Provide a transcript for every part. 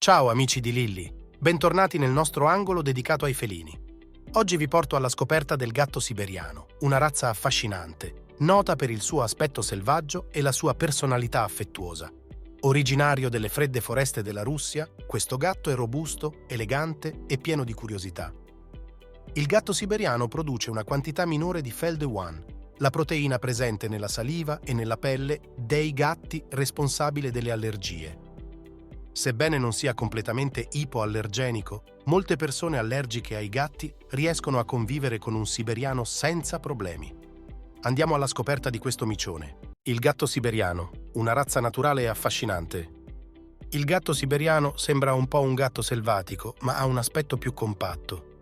Ciao amici di Lilly, bentornati nel nostro angolo dedicato ai felini. Oggi vi porto alla scoperta del gatto siberiano, una razza affascinante, nota per il suo aspetto selvaggio e la sua personalità affettuosa. Originario delle fredde foreste della Russia, questo gatto è robusto, elegante e pieno di curiosità. Il gatto siberiano produce una quantità minore di FeLD1, la proteina presente nella saliva e nella pelle dei gatti responsabile delle allergie. Sebbene non sia completamente ipoallergenico, molte persone allergiche ai gatti riescono a convivere con un siberiano senza problemi. Andiamo alla scoperta di questo micione. Il gatto siberiano, una razza naturale e affascinante. Il gatto siberiano sembra un po' un gatto selvatico, ma ha un aspetto più compatto.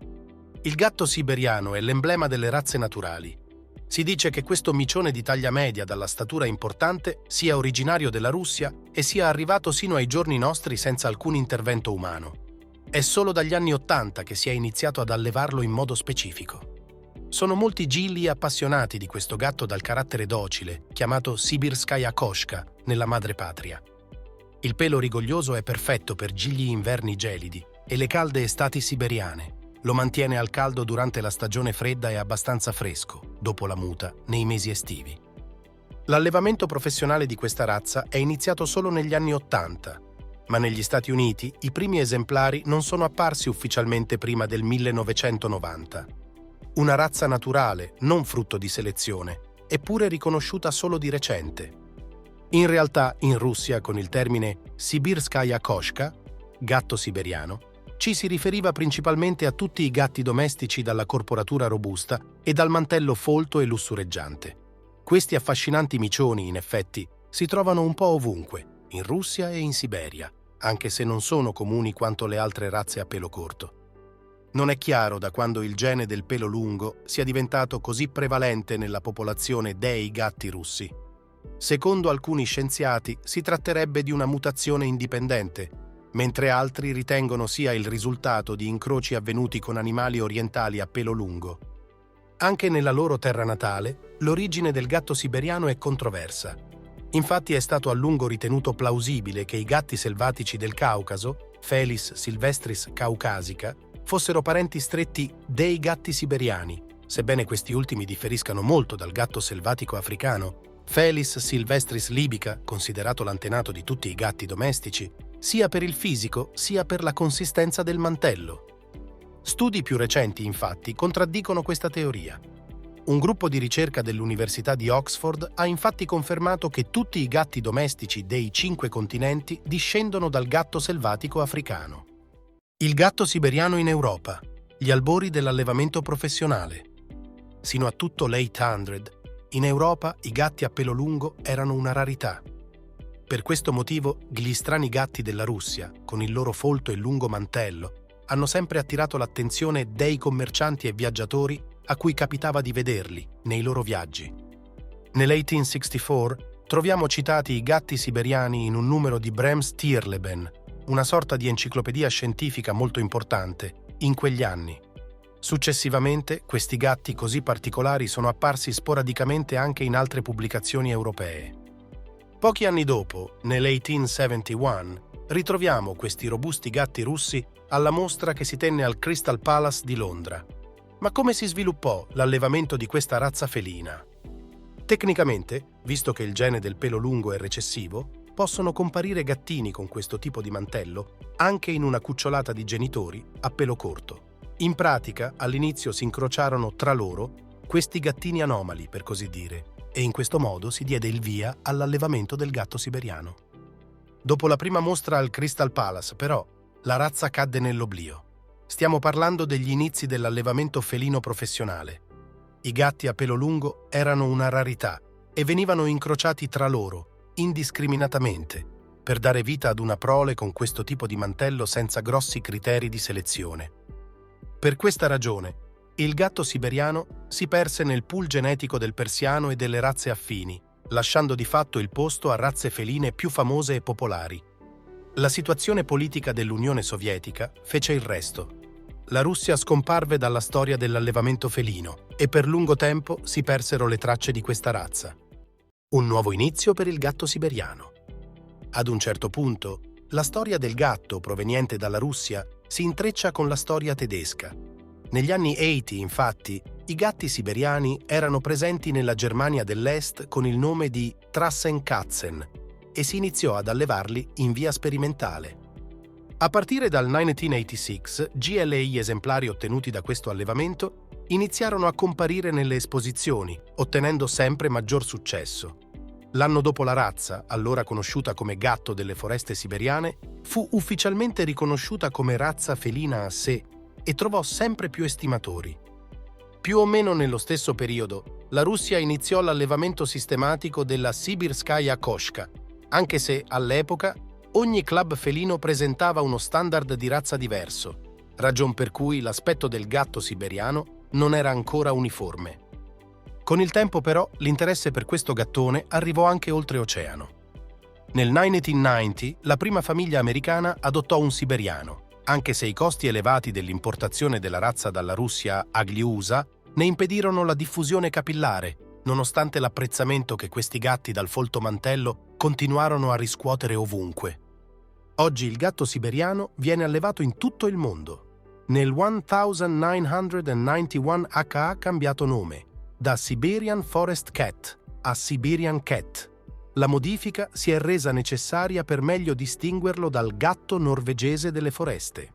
Il gatto siberiano è l'emblema delle razze naturali. Si dice che questo micione di taglia media dalla statura importante sia originario della Russia e sia arrivato sino ai giorni nostri senza alcun intervento umano. È solo dagli anni '80 che si è iniziato ad allevarlo in modo specifico. Sono molti gigli appassionati di questo gatto dal carattere docile, chiamato Sibirskaya Koshka nella madrepatria. Il pelo rigoglioso è perfetto per gigli inverni gelidi e le calde estati siberiane. Lo mantiene al caldo durante la stagione fredda e abbastanza fresco, dopo la muta, nei mesi estivi. L'allevamento professionale di questa razza è iniziato solo negli anni '80, ma negli Stati Uniti i primi esemplari non sono apparsi ufficialmente prima del 1990. Una razza naturale, non frutto di selezione, eppure riconosciuta solo di recente. In realtà, in Russia, con il termine Sibirskaya Koshka, gatto siberiano, ci si riferiva principalmente a tutti i gatti domestici dalla corporatura robusta e dal mantello folto e lussureggiante. Questi affascinanti micioni, in effetti, si trovano un po' ovunque, in Russia e in Siberia, anche se non sono comuni quanto le altre razze a pelo corto. Non è chiaro da quando il gene del pelo lungo sia diventato così prevalente nella popolazione dei gatti russi. Secondo alcuni scienziati si tratterebbe di una mutazione indipendente, mentre altri ritengono sia il risultato di incroci avvenuti con animali orientali a pelo lungo. Anche nella loro terra natale, l'origine del gatto siberiano è controversa. Infatti è stato a lungo ritenuto plausibile che i gatti selvatici del Caucaso, Felis silvestris caucasica, fossero parenti stretti dei gatti siberiani, sebbene questi ultimi differiscano molto dal gatto selvatico africano. Felis silvestris libica, considerato l'antenato di tutti i gatti domestici, sia per il fisico sia per la consistenza del mantello. Studi più recenti, infatti, contraddicono questa teoria. Un gruppo di ricerca dell'Università di Oxford ha infatti confermato che tutti i gatti domestici dei 5 continenti discendono dal gatto selvatico africano. Il gatto siberiano in Europa, gli albori dell'allevamento professionale. Sino a tutto l'800, in Europa i gatti a pelo lungo erano una rarità. Per questo motivo, gli strani gatti della Russia, con il loro folto e lungo mantello, hanno sempre attirato l'attenzione dei commercianti e viaggiatori a cui capitava di vederli nei loro viaggi. Nell'1864 troviamo citati i gatti siberiani in un numero di Brems Tierleben, una sorta di enciclopedia scientifica molto importante, in quegli anni. Successivamente, questi gatti così particolari sono apparsi sporadicamente anche in altre pubblicazioni europee. Pochi anni dopo, nell'1871, ritroviamo questi robusti gatti russi alla mostra che si tenne al Crystal Palace di Londra. Ma come si sviluppò l'allevamento di questa razza felina? Tecnicamente, visto che il gene del pelo lungo è recessivo, possono comparire gattini con questo tipo di mantello anche in una cucciolata di genitori a pelo corto. In pratica, all'inizio si incrociarono tra loro questi gattini anomali, per così dire, e in questo modo si diede il via all'allevamento del gatto siberiano. Dopo la prima mostra al Crystal Palace, però, la razza cadde nell'oblio. Stiamo parlando degli inizi dell'allevamento felino professionale. I gatti a pelo lungo erano una rarità e venivano incrociati tra loro, indiscriminatamente, per dare vita ad una prole con questo tipo di mantello senza grossi criteri di selezione. Per questa ragione, il gatto siberiano si perse nel pool genetico del persiano e delle razze affini, lasciando di fatto il posto a razze feline più famose e popolari. La situazione politica dell'Unione Sovietica fece il resto. La Russia scomparve dalla storia dell'allevamento felino e per lungo tempo si persero le tracce di questa razza. Un nuovo inizio per il gatto siberiano. Ad un certo punto, La storia del gatto, proveniente dalla Russia, si intreccia con la storia tedesca. Negli anni 80, infatti, i gatti siberiani erano presenti nella Germania dell'Est con il nome di Trassenkatzen e si iniziò ad allevarli in via sperimentale. A partire dal 1986, GLI esemplari ottenuti da questo allevamento iniziarono a comparire nelle esposizioni, ottenendo sempre maggior successo. L'anno dopo la razza, allora conosciuta come gatto delle foreste siberiane, fu ufficialmente riconosciuta come razza felina a sé e trovò sempre più estimatori. Più o meno nello stesso periodo, la Russia iniziò l'allevamento sistematico della Sibirskaya Koshka, anche se, all'epoca, ogni club felino presentava uno standard di razza diverso, ragion per cui l'aspetto del gatto siberiano non era ancora uniforme. Con il tempo, però, l'interesse per questo gattone arrivò anche oltreoceano. Nel 1990, la prima famiglia americana adottò un siberiano, anche se i costi elevati dell'importazione della razza dalla Russia agli USA ne impedirono la diffusione capillare, nonostante l'apprezzamento che questi gatti dal folto mantello continuarono a riscuotere ovunque. Oggi il gatto siberiano viene allevato in tutto il mondo. Nel 1991 ha cambiato nome, da Siberian Forest Cat a Siberian Cat. La modifica si è resa necessaria per meglio distinguerlo dal gatto norvegese delle foreste.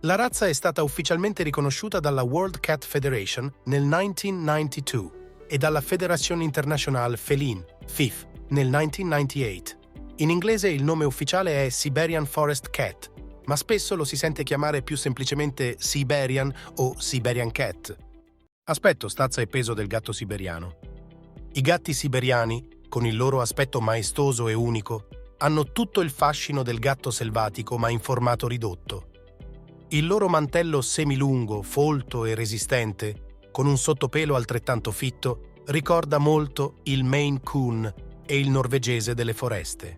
La razza è stata ufficialmente riconosciuta dalla World Cat Federation nel 1992 e dalla Fédération Internationale Féline, FIF, nel 1998. In inglese il nome ufficiale è Siberian Forest Cat, ma spesso lo si sente chiamare più semplicemente Siberian o Siberian Cat. Aspetto, stazza e peso del gatto siberiano. I gatti siberiani, con il loro aspetto maestoso e unico, hanno tutto il fascino del gatto selvatico ma in formato ridotto. Il loro mantello semilungo, folto e resistente, con un sottopelo altrettanto fitto, ricorda molto il Maine Coon e il norvegese delle foreste.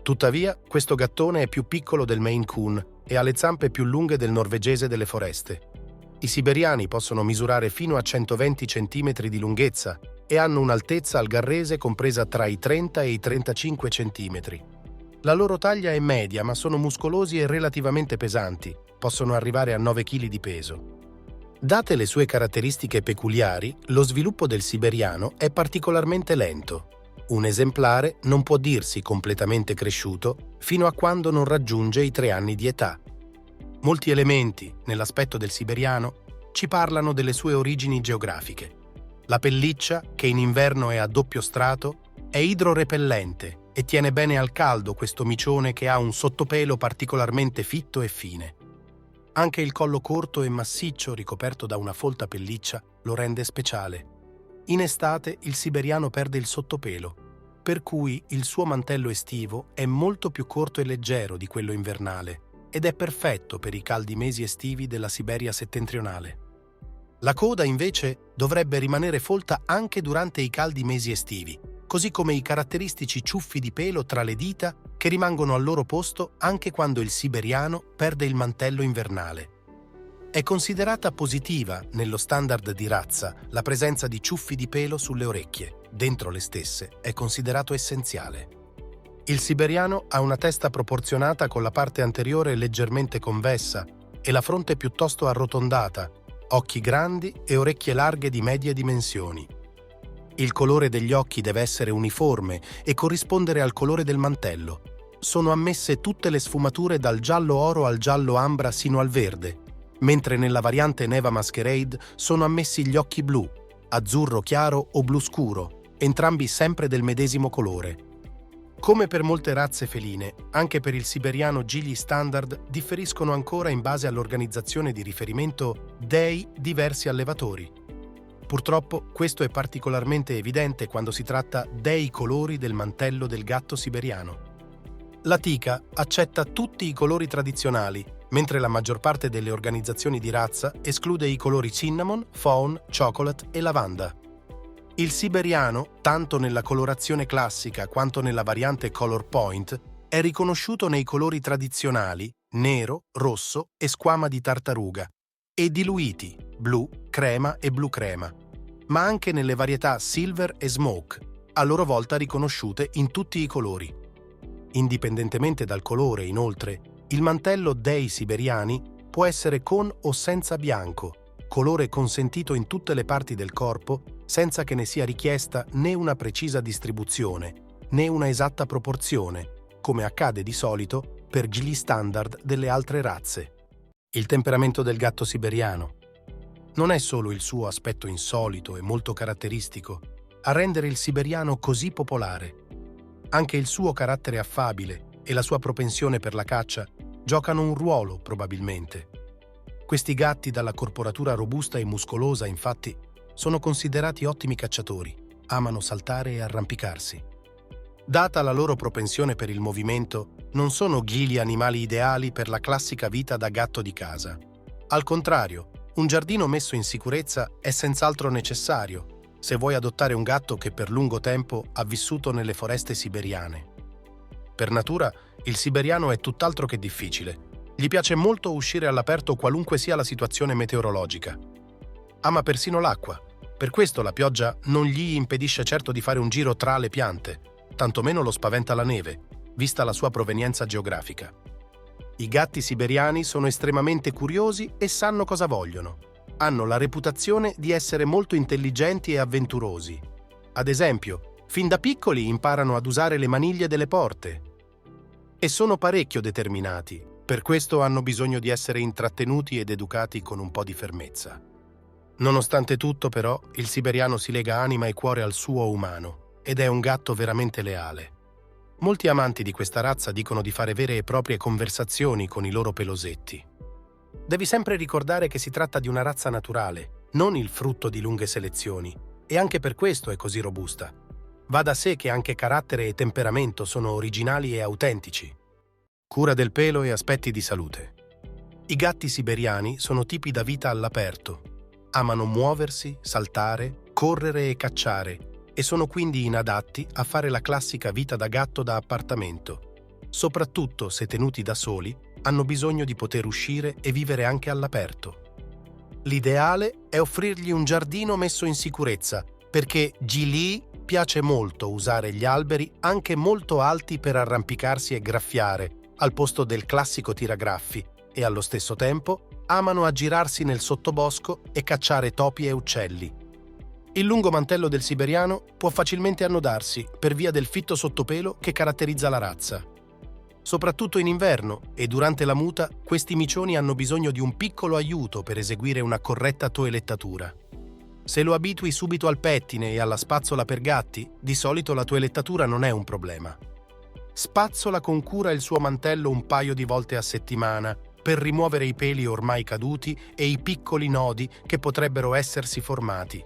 Tuttavia, questo gattone è più piccolo del Maine Coon e ha le zampe più lunghe del norvegese delle foreste. I siberiani possono misurare fino a 120 cm di lunghezza e hanno un'altezza al garrese compresa tra i 30 e i 35 cm. La loro taglia è media, ma sono muscolosi e relativamente pesanti, possono arrivare a 9 kg di peso. Date le sue caratteristiche peculiari, lo sviluppo del siberiano è particolarmente lento. Un esemplare non può dirsi completamente cresciuto fino a quando non raggiunge i 3 anni di età. Molti elementi, nell'aspetto del siberiano, ci parlano delle sue origini geografiche. La pelliccia, che in inverno è a doppio strato, è idrorepellente e tiene bene al caldo questo micione che ha un sottopelo particolarmente fitto e fine. Anche il collo corto e massiccio ricoperto da una folta pelliccia lo rende speciale. In estate il siberiano perde il sottopelo, per cui il suo mantello estivo è molto più corto e leggero di quello invernale ed è perfetto per i caldi mesi estivi della Siberia settentrionale. La coda, invece, dovrebbe rimanere folta anche durante i caldi mesi estivi, così come i caratteristici ciuffi di pelo tra le dita che rimangono al loro posto anche quando il siberiano perde il mantello invernale. È considerata positiva nello standard di razza la presenza di ciuffi di pelo sulle orecchie. Dentro le stesse è considerato essenziale. Il siberiano ha una testa proporzionata con la parte anteriore leggermente convessa e la fronte piuttosto arrotondata, occhi grandi e orecchie larghe di medie dimensioni. Il colore degli occhi deve essere uniforme e corrispondere al colore del mantello. Sono ammesse tutte le sfumature dal giallo oro al giallo ambra sino al verde, mentre nella variante Neva Masquerade sono ammessi gli occhi blu, azzurro chiaro o blu scuro, entrambi sempre del medesimo colore. Come per molte razze feline, anche per il siberiano gli standard differiscono ancora in base all'organizzazione di riferimento dei diversi allevatori. Purtroppo questo è particolarmente evidente quando si tratta dei colori del mantello del gatto siberiano. La TICA accetta tutti i colori tradizionali, mentre la maggior parte delle organizzazioni di razza esclude i colori cinnamon, fawn, chocolate e lavanda. Il siberiano, tanto nella colorazione classica quanto nella variante Color Point, è riconosciuto nei colori tradizionali, nero, rosso e squama di tartaruga, e diluiti, blu, crema e blu crema, ma anche nelle varietà Silver e Smoke, a loro volta riconosciute in tutti i colori. Indipendentemente dal colore, inoltre, il mantello dei siberiani può essere con o senza bianco, colore consentito in tutte le parti del corpo senza che ne sia richiesta né una precisa distribuzione, né una esatta proporzione, come accade di solito per gli standard delle altre razze. Il temperamento del gatto siberiano non è solo il suo aspetto insolito e molto caratteristico a rendere il siberiano così popolare. Anche il suo carattere affabile e la sua propensione per la caccia giocano un ruolo, probabilmente. Questi gatti dalla corporatura robusta e muscolosa, infatti, sono considerati ottimi cacciatori, amano saltare e arrampicarsi. Data la loro propensione per il movimento, non sono gli animali ideali per la classica vita da gatto di casa. Al contrario, un giardino messo in sicurezza è senz'altro necessario se vuoi adottare un gatto che per lungo tempo ha vissuto nelle foreste siberiane. Per natura, il siberiano è tutt'altro che difficile. Gli piace molto uscire all'aperto qualunque sia la situazione meteorologica. Ama persino l'acqua. Per questo la pioggia non gli impedisce certo di fare un giro tra le piante, tantomeno lo spaventa la neve, vista la sua provenienza geografica. I gatti siberiani sono estremamente curiosi e sanno cosa vogliono. Hanno la reputazione di essere molto intelligenti e avventurosi. Ad esempio, fin da piccoli imparano ad usare le maniglie delle porte. E sono parecchio determinati, per questo hanno bisogno di essere intrattenuti ed educati con un po' di fermezza. Nonostante tutto, però, il siberiano si lega anima e cuore al suo umano ed è un gatto veramente leale. Molti amanti di questa razza dicono di fare vere e proprie conversazioni con i loro pelosetti. Devi sempre ricordare che si tratta di una razza naturale, non il frutto di lunghe selezioni, e anche per questo è così robusta. Va da sé che anche carattere e temperamento sono originali e autentici. Cura del pelo e aspetti di salute. I gatti siberiani sono tipi da vita all'aperto. Amano muoversi, saltare, correre e cacciare e sono quindi inadatti a fare la classica vita da gatto da appartamento. Soprattutto se tenuti da soli, hanno bisogno di poter uscire e vivere anche all'aperto. L'ideale è offrirgli un giardino messo in sicurezza, perché Gili piace molto usare gli alberi anche molto alti per arrampicarsi e graffiare, al posto del classico tiragraffi, e allo stesso tempo amano aggirarsi nel sottobosco e cacciare topi e uccelli. Il lungo mantello del siberiano può facilmente annodarsi per via del fitto sottopelo che caratterizza la razza. Soprattutto in inverno e durante la muta, questi micioni hanno bisogno di un piccolo aiuto per eseguire una corretta toelettatura. Se lo abitui subito al pettine e alla spazzola per gatti, di solito la toelettatura non è un problema. Spazzola con cura il suo mantello un paio di volte a settimana per rimuovere i peli ormai caduti e i piccoli nodi che potrebbero essersi formati.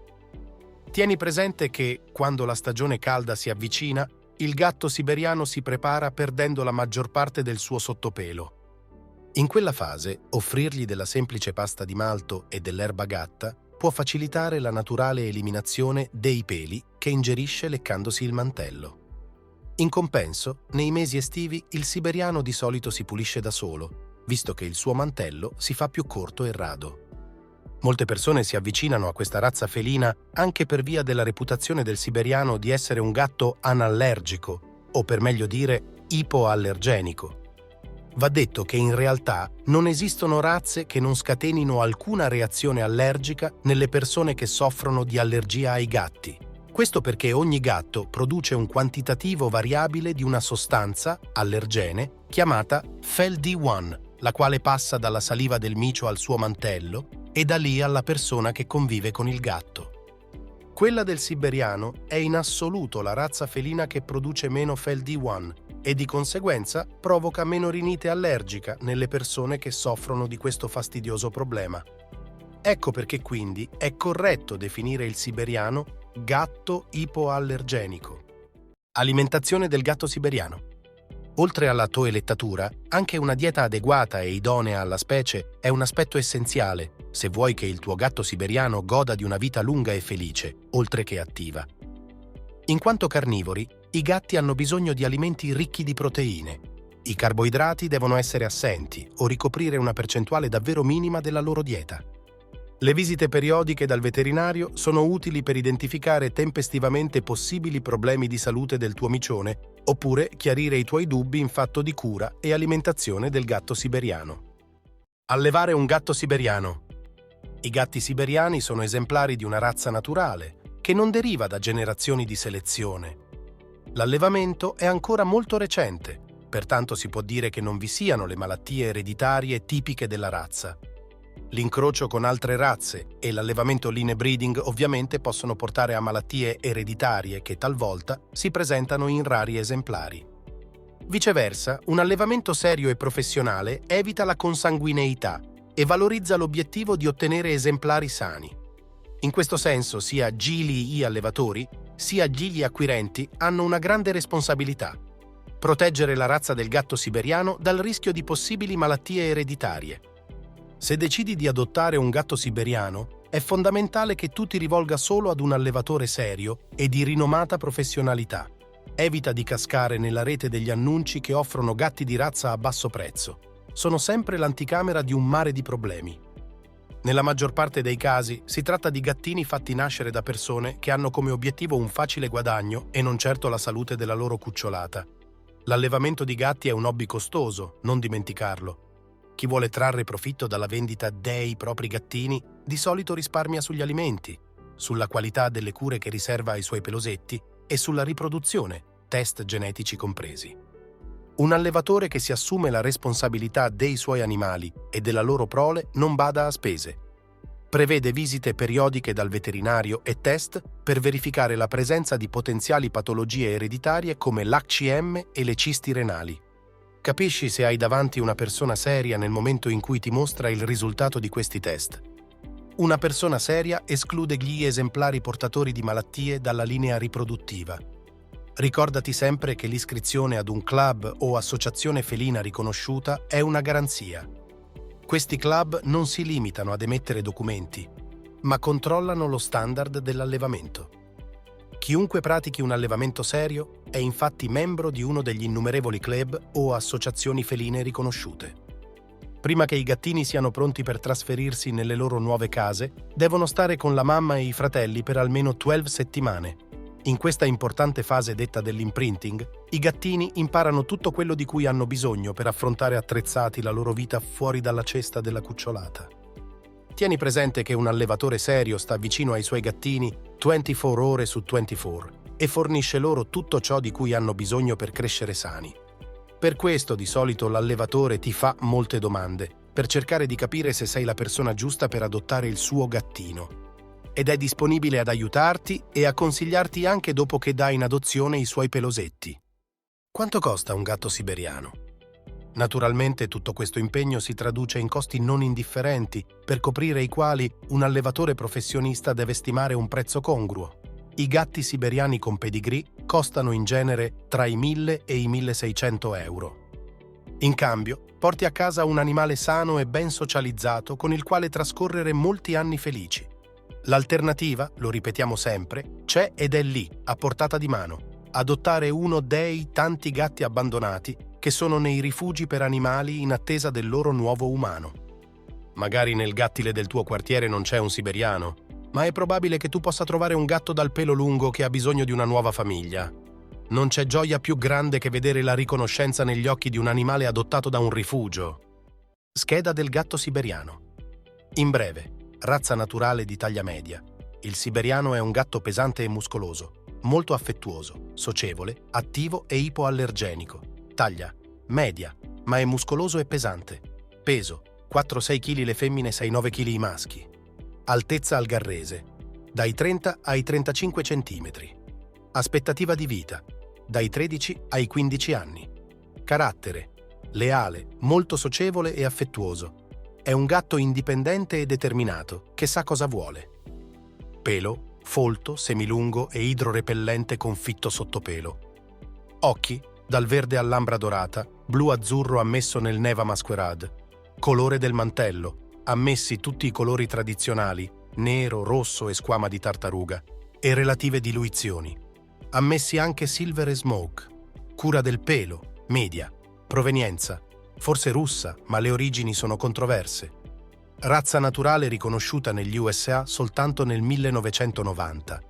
Tieni presente che, quando la stagione calda si avvicina, il gatto siberiano si prepara perdendo la maggior parte del suo sottopelo. In quella fase, offrirgli della semplice pasta di malto e dell'erba gatta può facilitare la naturale eliminazione dei peli che ingerisce leccandosi il mantello. In compenso, nei mesi estivi il siberiano di solito si pulisce da solo, visto che il suo mantello si fa più corto e rado. Molte persone si avvicinano a questa razza felina anche per via della reputazione del siberiano di essere un gatto anallergico, o per meglio dire ipoallergenico. Va detto che in realtà non esistono razze che non scatenino alcuna reazione allergica nelle persone che soffrono di allergia ai gatti. Questo perché ogni gatto produce un quantitativo variabile di una sostanza allergene chiamata FeLD1, la quale passa dalla saliva del micio al suo mantello e da lì alla persona che convive con il gatto. Quella del siberiano è in assoluto la razza felina che produce meno FeLD1 e di conseguenza provoca meno rinite allergica nelle persone che soffrono di questo fastidioso problema. Ecco perché quindi è corretto definire il siberiano gatto ipoallergenico. Alimentazione del gatto siberiano. Oltre alla toelettatura, anche una dieta adeguata e idonea alla specie è un aspetto essenziale se vuoi che il tuo gatto siberiano goda di una vita lunga e felice, oltre che attiva. In quanto carnivori, i gatti hanno bisogno di alimenti ricchi di proteine. I carboidrati devono essere assenti o ricoprire una percentuale davvero minima della loro dieta. Le visite periodiche dal veterinario sono utili per identificare tempestivamente possibili problemi di salute del tuo micione oppure chiarire i tuoi dubbi in fatto di cura e alimentazione del gatto siberiano. Allevare un gatto siberiano. I gatti siberiani sono esemplari di una razza naturale, che non deriva da generazioni di selezione. L'allevamento è ancora molto recente, pertanto si può dire che non vi siano le malattie ereditarie tipiche della razza. L'incrocio con altre razze e l'allevamento l'inbreeding ovviamente possono portare a malattie ereditarie che talvolta si presentano in rari esemplari. Viceversa, un allevamento serio e professionale evita la consanguineità e valorizza l'obiettivo di ottenere esemplari sani. In questo senso, sia gli allevatori, sia gli acquirenti hanno una grande responsabilità: proteggere la razza del gatto siberiano dal rischio di possibili malattie ereditarie. Se decidi di adottare un gatto siberiano, è fondamentale che tu ti rivolga solo ad un allevatore serio e di rinomata professionalità. Evita di cascare nella rete degli annunci che offrono gatti di razza a basso prezzo. Sono sempre l'anticamera di un mare di problemi. Nella maggior parte dei casi si tratta di gattini fatti nascere da persone che hanno come obiettivo un facile guadagno e non certo la salute della loro cucciolata. L'allevamento di gatti è un hobby costoso, non dimenticarlo. Chi vuole trarre profitto dalla vendita dei propri gattini di solito risparmia sugli alimenti, sulla qualità delle cure che riserva ai suoi pelosetti e sulla riproduzione, test genetici compresi. Un allevatore che si assume la responsabilità dei suoi animali e della loro prole non bada a spese. Prevede visite periodiche dal veterinario e test per verificare la presenza di potenziali patologie ereditarie come l'HCM e le cisti renali. Capisci se hai davanti una persona seria nel momento in cui ti mostra il risultato di questi test. Una persona seria esclude gli esemplari portatori di malattie dalla linea riproduttiva. Ricordati sempre che l'iscrizione ad un club o associazione felina riconosciuta è una garanzia. Questi club non si limitano ad emettere documenti, ma controllano lo standard dell'allevamento. Chiunque pratichi un allevamento serio è infatti membro di uno degli innumerevoli club o associazioni feline riconosciute. Prima che i gattini siano pronti per trasferirsi nelle loro nuove case, devono stare con la mamma e i fratelli per almeno 12 settimane. In questa importante fase detta dell'imprinting, i gattini imparano tutto quello di cui hanno bisogno per affrontare attrezzati la loro vita fuori dalla cesta della cucciolata. Tieni presente che un allevatore serio sta vicino ai suoi gattini 24 ore su 24 e fornisce loro tutto ciò di cui hanno bisogno per crescere sani. Per questo di solito l'allevatore ti fa molte domande, per cercare di capire se sei la persona giusta per adottare il suo gattino. Ed è disponibile ad aiutarti e a consigliarti anche dopo che dà in adozione i suoi pelosetti. Quanto costa un gatto siberiano? Naturalmente tutto questo impegno si traduce in costi non indifferenti, per coprire i quali un allevatore professionista deve stimare un prezzo congruo. I gatti siberiani con pedigree costano in genere tra i 1.000 e i 1.600 euro. In cambio, porti a casa un animale sano e ben socializzato con il quale trascorrere molti anni felici. L'alternativa, lo ripetiamo sempre, c'è ed è lì, a portata di mano. Adottare uno dei tanti gatti abbandonati che sono nei rifugi per animali in attesa del loro nuovo umano. Magari nel gattile del tuo quartiere non c'è un siberiano, ma è probabile che tu possa trovare un gatto dal pelo lungo che ha bisogno di una nuova famiglia. Non c'è gioia più grande che vedere la riconoscenza negli occhi di un animale adottato da un rifugio. Scheda del gatto siberiano. In breve, razza naturale di taglia media. Il siberiano è un gatto pesante e muscoloso, molto affettuoso, socievole, attivo e ipoallergenico. Taglia media, ma è muscoloso e pesante. Peso 4-6 kg le femmine, 6-9 kg i maschi. Altezza algarrese, dai 30 ai 35 cm. Aspettativa di vita, dai 13 ai 15 anni. Carattere, leale, molto socievole e affettuoso. È un gatto indipendente e determinato, che sa cosa vuole. Pelo, folto, semilungo e idrorepellente con fitto sottopelo. Occhi, dal verde all'ambra dorata, blu-azzurro ammesso nel Neva Masquerade. Colore del mantello, ammessi tutti i colori tradizionali, nero, rosso e squama di tartaruga, e relative diluizioni. Ammessi anche silver e smoke. Cura del pelo, media. Provenienza, forse russa, ma le origini sono controverse. Razza naturale riconosciuta negli USA soltanto nel 1990.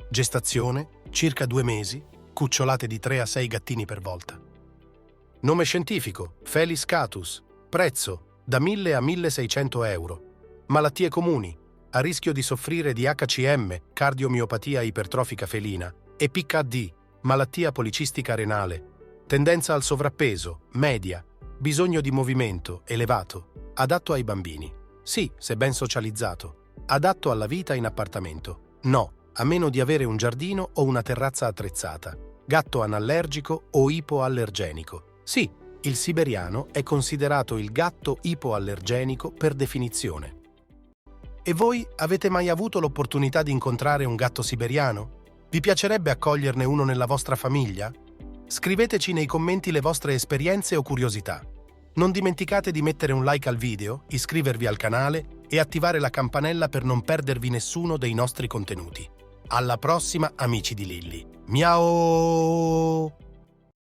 Gestazione, circa 2 mesi, cucciolate di 3 a 6 gattini per volta. Nome scientifico, Felis catus. Prezzo, da 1.000 a 1.600 euro. Malattie comuni, a rischio di soffrire di HCM, cardiomiopatia ipertrofica felina, e PKD, malattia policistica renale. Tendenza al sovrappeso, media. Bisogno di movimento, elevato. Adatto ai bambini. Sì, se ben socializzato. Adatto alla vita in appartamento. No, a meno di avere un giardino o una terrazza attrezzata. Gatto anallergico o ipoallergenico. Sì, il siberiano è considerato il gatto ipoallergenico per definizione. E voi avete mai avuto l'opportunità di incontrare un gatto siberiano? Vi piacerebbe accoglierne uno nella vostra famiglia? Scriveteci nei commenti le vostre esperienze o curiosità. Non dimenticate di mettere un like al video, iscrivervi al canale e attivare la campanella per non perdervi nessuno dei nostri contenuti. Alla prossima, amici di Lilli. Miao!